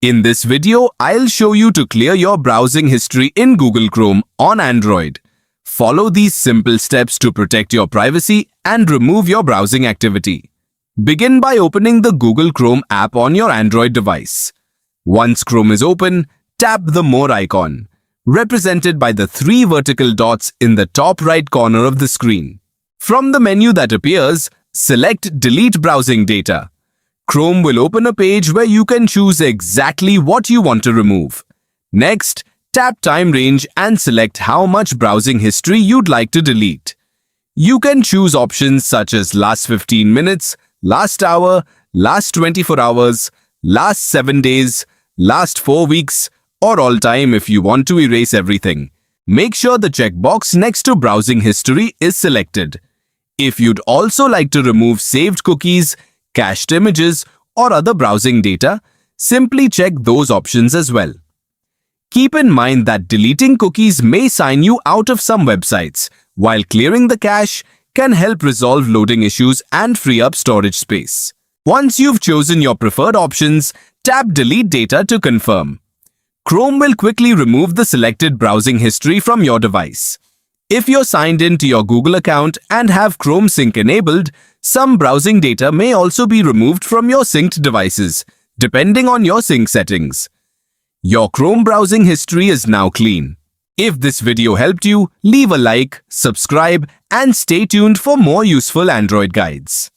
In this video, I'll show you to clear your browsing history in Google Chrome on Android. Follow these simple steps to protect your privacy and remove your browsing activity. Begin by opening the Google Chrome app on your Android device. Once Chrome is open, tap the More icon, represented by the three vertical dots in the top right corner of the screen. From the menu that appears, select Delete Browsing Data. Chrome will open a page where you can choose exactly what you want to remove. Next, tap Time Range and select how much browsing history you'd like to delete. You can choose options such as last 15 minutes, last hour, last 24 hours, last 7 days, last 4 weeks, or all time if you want to erase everything. Make sure the checkbox next to browsing history is selected. If you'd also like to remove saved cookies, cached images, or other browsing data, simply check those options as well. Keep in mind that deleting cookies may sign you out of some websites, while clearing the cache can help resolve loading issues and free up storage space. Once you've chosen your preferred options, tap Delete Data to confirm. Chrome will quickly remove the selected browsing history from your device. If you're signed in to your Google account and have Chrome Sync enabled, some browsing data may also be removed from your synced devices, depending on your sync settings. Your Chrome browsing history is now clean. If this video helped you, leave a like, subscribe, and stay tuned for more useful Android guides.